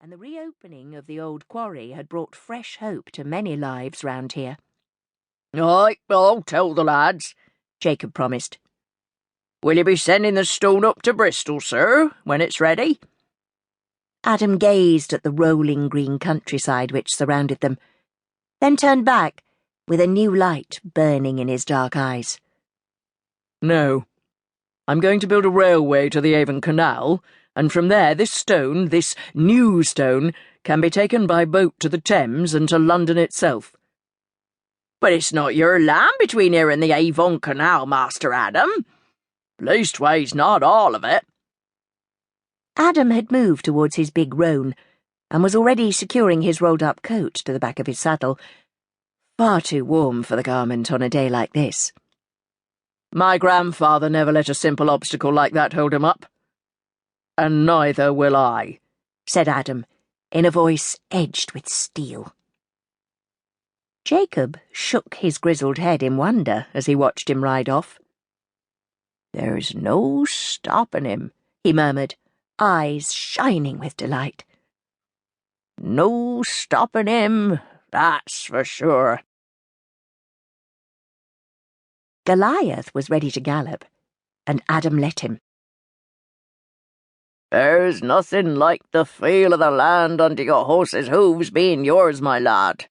and the reopening of the old quarry had brought fresh hope to many lives round here. I'll tell the lads," Jacob promised. "Will you be sending the stone up to Bristol, sir, when it's ready?" Adam gazed at the rolling green countryside which surrounded them, then turned back, with a new light burning in his dark eyes. "No. I'm going to build a railway to the Avon Canal, and from there this new stone, can be taken by boat to the Thames and to London itself." "But it's not your land between here and the Avon Canal, Master Adam. Leastways, not all of it." Adam had moved towards his big roan, and was already securing his rolled-up coat to the back of his saddle, far too warm for the garment on a day like this. "My grandfather never let a simple obstacle like that hold him up. And neither will I," said Adam, in a voice edged with steel. Jacob shook his grizzled head in wonder as he watched him ride off. "There's no stopping him," he murmured, eyes shining with delight. "No stopping him, that's for sure." Goliath was ready to gallop, and Adam let him. "There's nothing like the feel of the land under your horse's hooves being yours, my lad.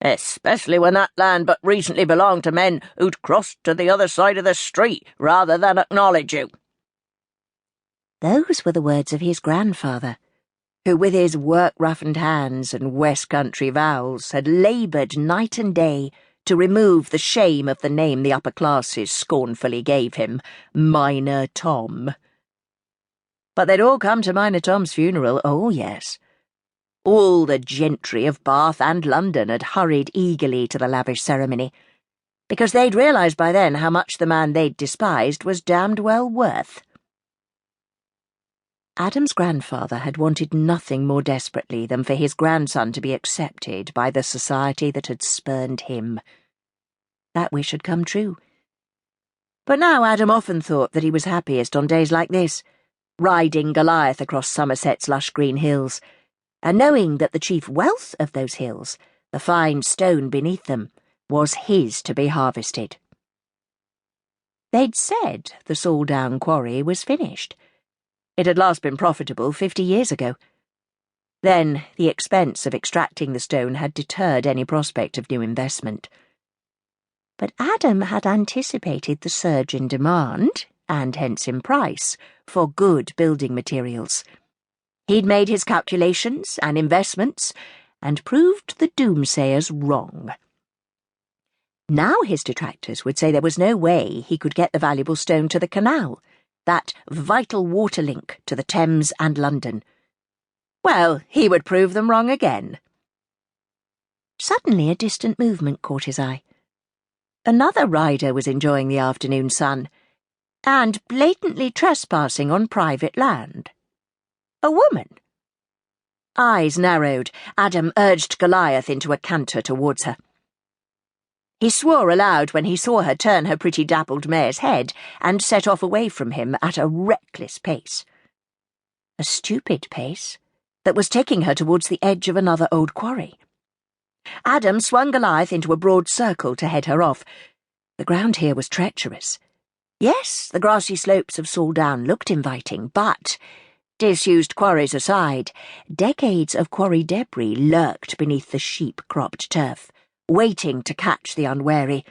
Especially when that land but recently belonged to men who'd crossed to the other side of the street rather than acknowledge you." Those were the words of his grandfather, who with his work-roughened hands and West Country vowels had laboured night and day to remove the shame of the name the upper classes scornfully gave him, Minor Tom. But they'd all come to Minor Tom's funeral, oh yes. All the gentry of Bath and London had hurried eagerly to the lavish ceremony, because they'd realised by then how much the man they'd despised was damned well worth. Adam's grandfather had wanted nothing more desperately than for his grandson to be accepted by the society that had spurned him. That wish had come true. But now Adam often thought that he was happiest on days like this, riding Goliath across Somerset's lush green hills, and knowing that the chief wealth of those hills, the fine stone beneath them, was his to be harvested. They'd said the Saldown quarry was finished. It had last been profitable 50 years ago. Then the expense of extracting the stone had deterred any prospect of new investment. But Adam had anticipated the surge in demand, and hence in price, for good building materials. He'd made his calculations and investments, and proved the doomsayers wrong. Now his detractors would say there was no way he could get the valuable stone to the canal, that vital water link to the Thames and London. Well, he would prove them wrong again. Suddenly a distant movement caught his eye. Another rider was enjoying the afternoon sun, and blatantly trespassing on private land. A woman. Eyes narrowed, Adam urged Goliath into a canter towards her. He swore aloud when he saw her turn her pretty dappled mare's head and set off away from him at a reckless pace. A stupid pace that was taking her towards the edge of another old quarry. Adam swung Goliath into a broad circle to head her off. The ground here was treacherous. Yes, the grassy slopes of Saldown looked inviting, but, disused quarries aside, decades of quarry debris lurked beneath the sheep-cropped turf, waiting to catch the unwary.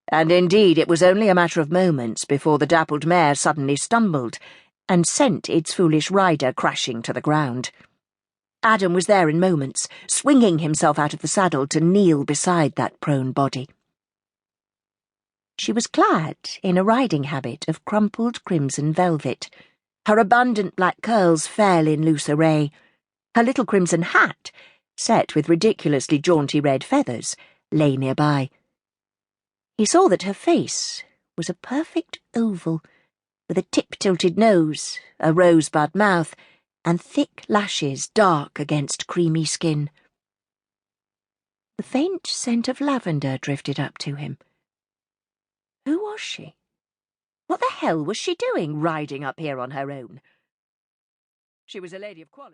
And indeed it was only a matter of moments before the dappled mare suddenly stumbled and sent its foolish rider crashing to the ground. Adam was there in moments, swinging himself out of the saddle to kneel beside that prone body. She was clad in a riding habit of crumpled crimson velvet. Her abundant black curls fell in loose array. Her little crimson hat, set with ridiculously jaunty red feathers, lay nearby. He saw that her face was a perfect oval, with a tip-tilted nose, a rosebud mouth, and thick lashes dark against creamy skin. The faint scent of lavender drifted up to him. Who was she? What the hell was she doing riding up here on her own? She was a lady of quality.